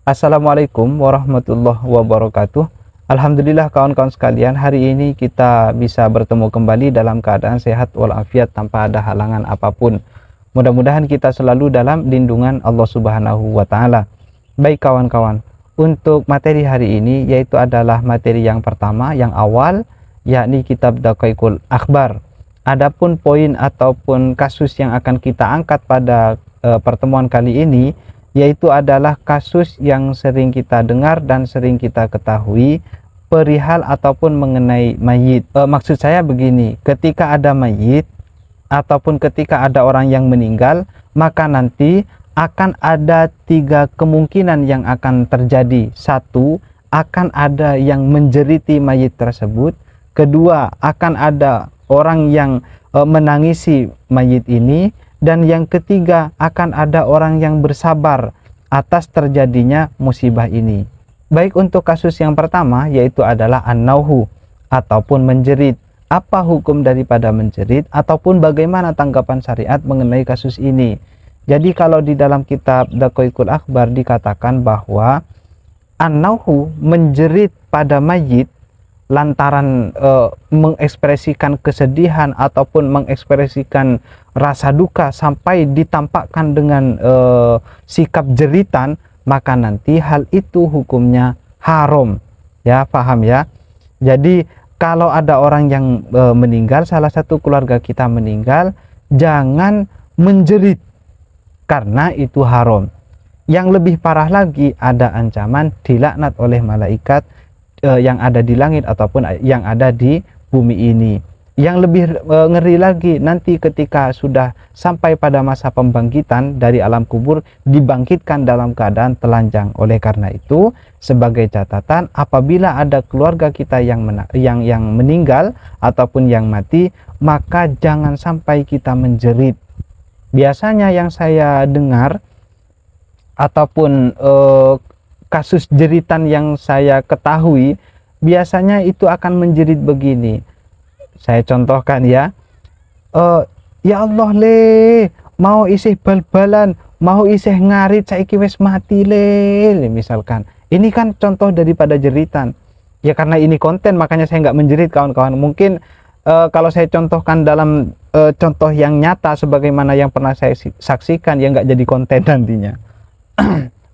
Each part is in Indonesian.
Assalamualaikum warahmatullahi wabarakatuh. Alhamdulillah kawan-kawan sekalian, hari ini kita bisa bertemu kembali dalam keadaan sehat walafiat tanpa ada halangan apapun. Mudah-mudahan kita selalu dalam lindungan Allah Subhanahu wa taala. Baik kawan-kawan, untuk materi hari ini yaitu adalah materi yang pertama, yang awal, yakni kitab Daqaiqul Akhbar. Adapun poin ataupun kasus yang akan kita angkat pada pertemuan kali ini yaitu adalah kasus yang sering kita dengar dan sering kita ketahui perihal ataupun mengenai mayit. Maksud saya begini, ketika ada mayit ataupun ketika ada orang yang meninggal, maka nanti akan ada 3 kemungkinan yang akan terjadi. 1, akan ada yang menjeriti mayit tersebut. Kedua, akan ada orang yang menangisi mayit ini. Dan yang ketiga, akan ada orang yang bersabar atas terjadinya musibah ini. Baik, untuk kasus yang pertama yaitu adalah an-nauhu ataupun menjerit. Apa hukum daripada menjerit ataupun bagaimana tanggapan syariat mengenai kasus ini? Jadi kalau di dalam kitab Daqaiqul Akhbar dikatakan bahwa an-nauhu menjerit pada mayit lantaran mengekspresikan kesedihan ataupun mengekspresikan rasa duka sampai ditampakkan dengan sikap jeritan, maka nanti hal itu hukumnya haram. Ya, paham ya? Jadi kalau ada orang yang meninggal, salah satu keluarga kita meninggal, jangan menjerit karena itu haram. Yang lebih parah lagi, ada ancaman dilaknat oleh malaikat yang ada di langit ataupun yang ada di bumi ini. Yang lebih ngeri lagi, nanti ketika sudah sampai pada masa pembangkitan dari alam kubur, dibangkitkan dalam keadaan telanjang. Oleh karena itu, sebagai catatan, apabila ada keluarga kita yang meninggal ataupun yang mati, maka jangan sampai kita menjerit. Biasanya yang saya dengar ataupun kasus jeritan yang saya ketahui, biasanya itu akan menjerit begini. Saya contohkan ya. Ya Allah le, mau isih bal-balan, mau isih ngarit, saiki wis mati le, misalkan. Ini kan contoh daripada jeritan. Ya karena ini konten makanya saya nggak menjerit kawan-kawan. Mungkin kalau saya contohkan dalam contoh yang nyata sebagaimana yang pernah saya saksikan, ya nggak jadi konten nantinya.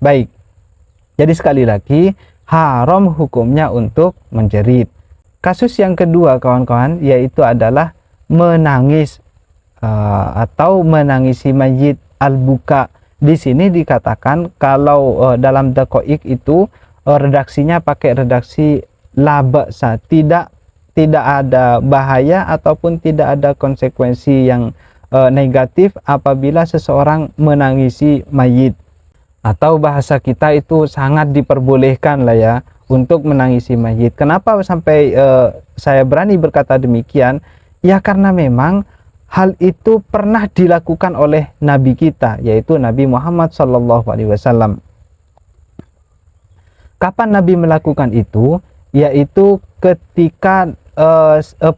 Baik. Jadi sekali lagi, haram hukumnya untuk menjerit. Kasus yang kedua kawan-kawan yaitu adalah menangis atau menangisi mayit, al-buka. Di sini dikatakan kalau dalam Daqaiq itu redaksinya pakai redaksi la ba'sa, tidak ada bahaya ataupun tidak ada konsekuensi yang negatif apabila seseorang menangisi mayit. Atau bahasa kita itu sangat diperbolehkan lah ya untuk menangisi mayit. Kenapa sampai saya berani berkata demikian? Ya karena memang hal itu pernah dilakukan oleh Nabi kita, yaitu Nabi Muhammad SAW. Kapan Nabi melakukan itu? Yaitu ketika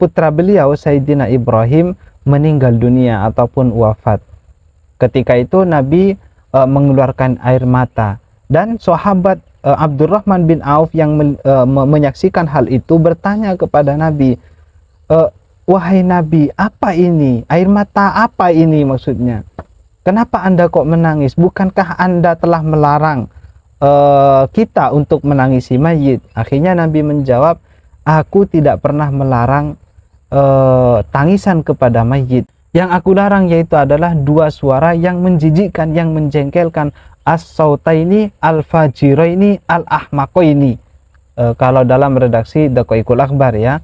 putra beliau Sayyidina Ibrahim meninggal dunia ataupun wafat. Ketika itu Nabi mengeluarkan air mata, dan sahabat Abdurrahman bin Auf yang menyaksikan hal itu bertanya kepada Nabi, wahai Nabi, apa ini? Air mata apa ini maksudnya? Kenapa Anda kok menangis? Bukankah Anda telah melarang kita untuk menangisi mayit? Akhirnya Nabi menjawab, aku tidak pernah melarang tangisan kepada mayit. Yang aku larang yaitu adalah 2 suara yang menjijikkan, yang menjengkelkan, as-sautaini al-fajiraini al-ahmaqaini. Kalau dalam redaksi Daqaiqul Akhbar ya.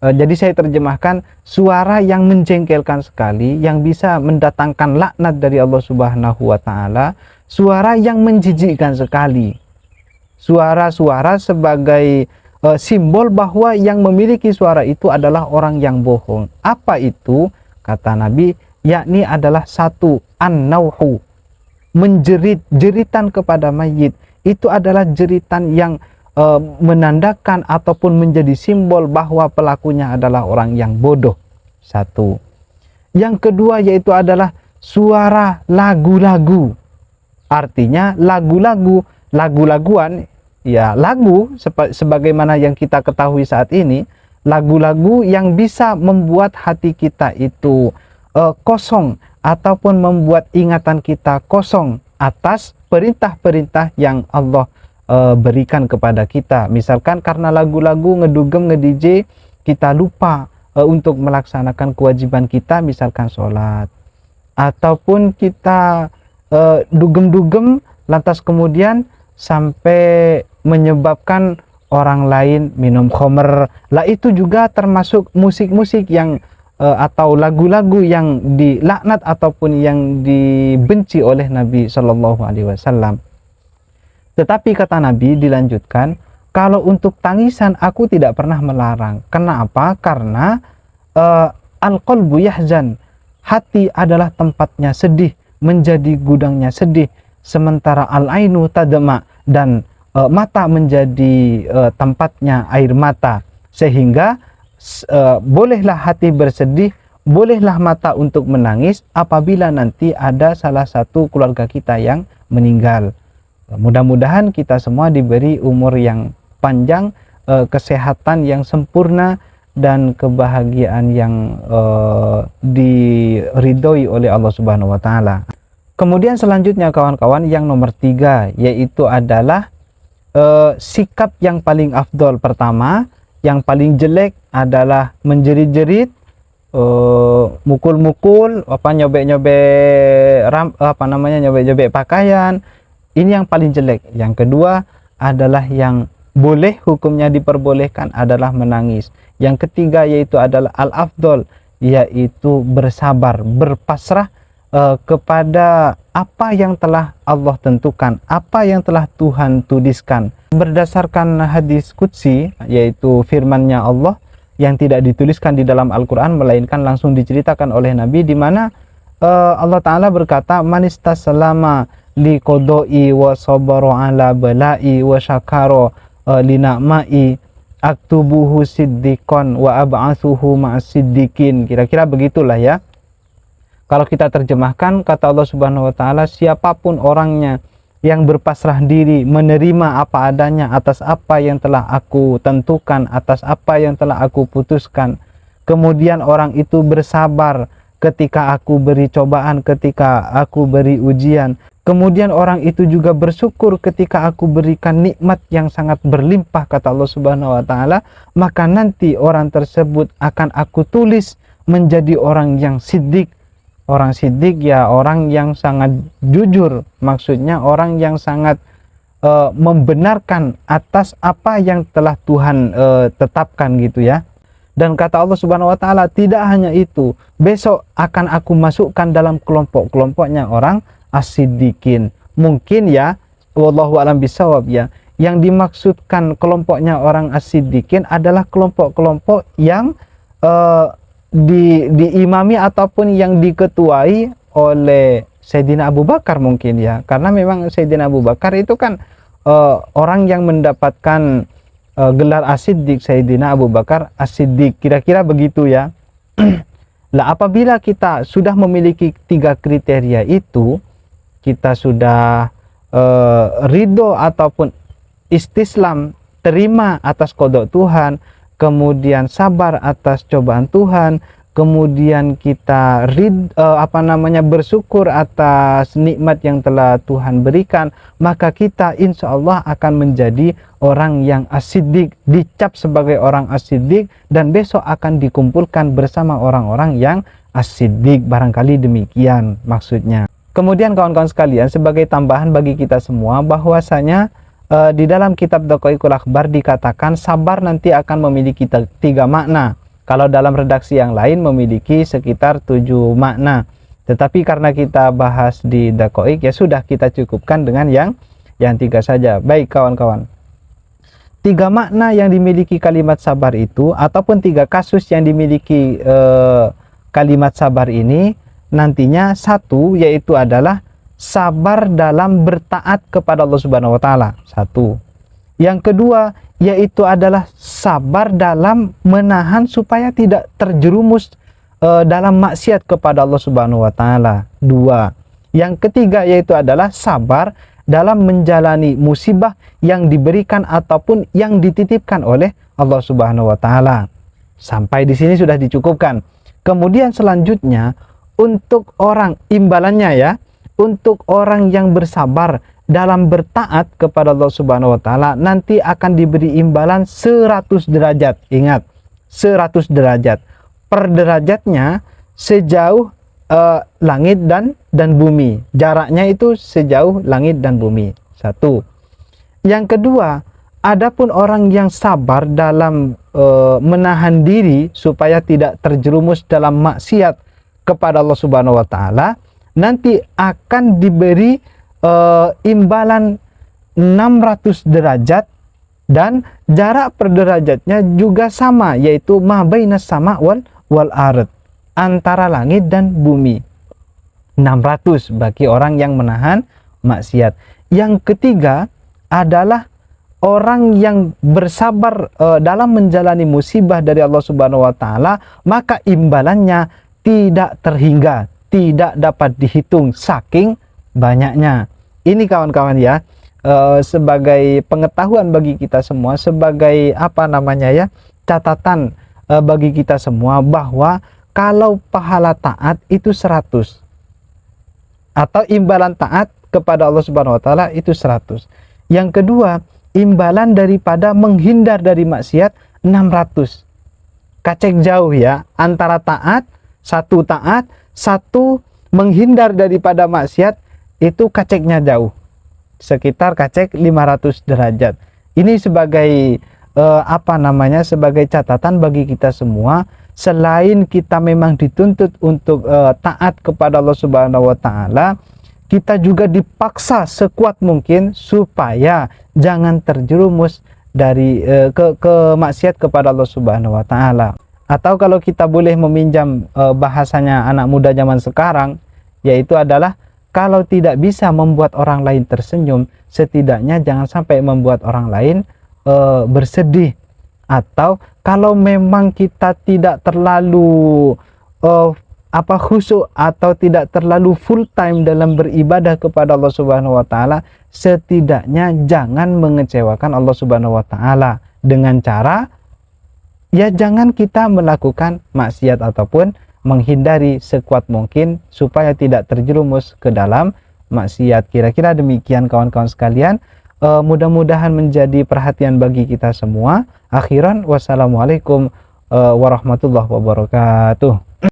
Jadi saya terjemahkan, suara yang menjengkelkan sekali, yang bisa mendatangkan laknat dari Allah Subhanahu wa taala, suara yang menjijikkan sekali. Suara-suara sebagai simbol bahwa yang memiliki suara itu adalah orang yang bohong. Apa itu? Kata Nabi, yakni adalah 1, an-nauhu, menjerit, jeritan kepada mayit. Itu adalah jeritan yang menandakan ataupun menjadi simbol bahwa pelakunya adalah orang yang bodoh. 1. Yang kedua yaitu adalah suara lagu-lagu. Artinya lagu-lagu lagu-laguan, ya lagu sebagaimana yang kita ketahui saat ini, lagu-lagu yang bisa membuat hati kita itu kosong ataupun membuat ingatan kita kosong atas perintah-perintah yang Allah berikan kepada kita. Misalkan karena lagu-lagu ngedugem nge-DJ kita lupa untuk melaksanakan kewajiban kita, misalkan sholat, ataupun kita dugem-dugem lantas kemudian sampai menyebabkan orang lain minum khamr. Lah itu juga termasuk musik-musik yang atau lagu-lagu yang dilaknat ataupun yang dibenci oleh Nabi Shallallahu Alaihi Wasallam. Tetapi kata Nabi dilanjutkan, kalau untuk tangisan aku tidak pernah melarang. Kenapa? Karena al-qalbu yahzan, hati adalah tempatnya sedih, menjadi gudangnya sedih. Sementara al-ainu tadma, dan mata menjadi tempatnya air mata. Sehingga bolehlah hati bersedih, bolehlah mata untuk menangis apabila nanti ada salah satu keluarga kita yang meninggal. Mudah-mudahan kita semua diberi umur yang panjang, kesehatan yang sempurna, dan kebahagiaan yang diridhoi oleh Allah Subhanahu wa Ta'ala. Kemudian selanjutnya kawan-kawan, yang nomor 3 yaitu adalah sikap yang paling afdol. Pertama, yang paling jelek adalah menjerit-jerit, mukul-mukul, nyobek-nyobek pakaian. Ini yang paling jelek. Yang kedua adalah yang boleh, hukumnya diperbolehkan adalah menangis. Yang ketiga yaitu adalah al-afdol, yaitu bersabar, berpasrah kepada apa yang telah Allah tentukan, apa yang telah Tuhan tuliskan. Berdasarkan hadis qudsi, yaitu firman-Nya Allah yang tidak dituliskan di dalam Al-Quran, melainkan langsung diceritakan oleh Nabi, di mana Allah Ta'ala berkata, manistaslama li qodoi wa sabaru ala balai wa syakaro li na'mai aktubuhu siddiqon wa ab'athuhu ma'as siddiqin. Kira-kira begitulah ya. Kalau kita terjemahkan, kata Allah Subhanahu wa Ta'ala, siapapun orangnya yang berpasrah diri, menerima apa adanya atas apa yang telah aku tentukan, atas apa yang telah aku putuskan, kemudian orang itu bersabar ketika aku beri cobaan, ketika aku beri ujian, kemudian orang itu juga bersyukur ketika aku berikan nikmat yang sangat berlimpah, kata Allah Subhanahu wa Ta'ala, maka nanti orang tersebut akan aku tulis menjadi orang yang siddiq. Orang siddiq ya orang yang sangat jujur, maksudnya orang yang sangat membenarkan atas apa yang telah Tuhan tetapkan gitu ya. Dan kata Allah Subhanahu wa Ta'ala, tidak hanya itu, besok akan aku masukkan dalam kelompok-kelompoknya orang as-siddiqin. Mungkin ya, wallahu alam bisawab ya, yang dimaksudkan kelompoknya orang as-siddiqin adalah kelompok-kelompok yang diimami ataupun yang diketuai oleh Sayyidina Abu Bakar mungkin ya, karena memang Sayyidina Abu Bakar itu kan orang yang mendapatkan gelar as-siddiq, Sayyidina Abu Bakar as-siddiq, kira-kira begitu ya. Lah apabila kita sudah memiliki 3 kriteria itu, kita sudah ridho ataupun istislam, terima atas qada Tuhan, kemudian sabar atas cobaan Tuhan, kemudian kita bersyukur atas nikmat yang telah Tuhan berikan, maka kita insya Allah akan menjadi orang yang as-siddiq, dicap sebagai orang as-siddiq, dan besok akan dikumpulkan bersama orang-orang yang as-siddiq. Barangkali demikian maksudnya. Kemudian kawan-kawan sekalian, sebagai tambahan bagi kita semua, bahwasanya di dalam kitab Daqaiqul Akhbar dikatakan sabar nanti akan memiliki 3 makna. Kalau dalam redaksi yang lain memiliki sekitar 7 makna. Tetapi karena kita bahas di Daqaiq, ya sudah kita cukupkan dengan yang 3 saja. Baik kawan-kawan. 3 makna yang dimiliki kalimat sabar itu, ataupun 3 kasus yang dimiliki kalimat sabar ini, nantinya 1 yaitu adalah sabar dalam bertaat kepada Allah Subhanahu wa Ta'ala. 1. Yang kedua yaitu adalah sabar dalam menahan supaya tidak terjerumus dalam maksiat kepada Allah Subhanahu wa Ta'ala. 2. Yang ketiga yaitu adalah sabar dalam menjalani musibah yang diberikan ataupun yang dititipkan oleh Allah Subhanahu wa taala. Sampai di sini sudah dicukupkan. Kemudian selanjutnya untuk orang imbalannya ya, untuk orang yang bersabar dalam bertaat kepada Allah Subhanahu wa taala nanti akan diberi imbalan 100 derajat. Ingat, 100 derajat. Per derajatnya sejauh langit dan bumi. Jaraknya itu sejauh langit dan bumi. Satu. Yang kedua, adapun orang yang sabar dalam menahan diri supaya tidak terjerumus dalam maksiat kepada Allah Subhanahu wa taala, nanti akan diberi imbalan 600 derajat dan jarak per derajatnya juga sama, yaitu ma bainas sama wal ard, antara langit dan bumi. 600 bagi orang yang menahan maksiat. Yang ketiga adalah orang yang bersabar dalam menjalani musibah dari Allah Subhanahu wa taala, maka imbalannya tidak terhingga, tidak dapat dihitung saking banyaknya. Ini kawan-kawan ya, sebagai pengetahuan bagi kita semua, sebagai catatan bagi kita semua, bahwa kalau pahala taat itu 100 atau imbalan taat kepada Allah Subhanahu wa taala itu 100. Yang kedua, imbalan daripada menghindar dari maksiat 600. Kacek jauh ya, antara satu menghindar daripada maksiat, itu kaceknya jauh, sekitar kacek 500 derajat. Ini sebagai sebagai catatan bagi kita semua. Selain kita memang dituntut untuk taat kepada Allah Subhanahu wa taala, kita juga dipaksa sekuat mungkin supaya jangan terjerumus dari ke maksiat kepada Allah Subhanahu wa taala. Atau kalau kita boleh meminjam bahasanya anak muda zaman sekarang, yaitu adalah kalau tidak bisa membuat orang lain tersenyum, setidaknya jangan sampai membuat orang lain bersedih. Atau kalau memang kita tidak terlalu khusyuk atau tidak terlalu full time dalam beribadah kepada Allah Subhanahu wa taala, setidaknya jangan mengecewakan Allah Subhanahu wa taala dengan cara ya jangan kita melakukan maksiat ataupun menghindari sekuat mungkin supaya tidak terjerumus ke dalam maksiat. Kira-kira demikian kawan-kawan sekalian. Mudah-mudahan menjadi perhatian bagi kita semua. Akhiran, wassalamualaikum warahmatullahi wabarakatuh.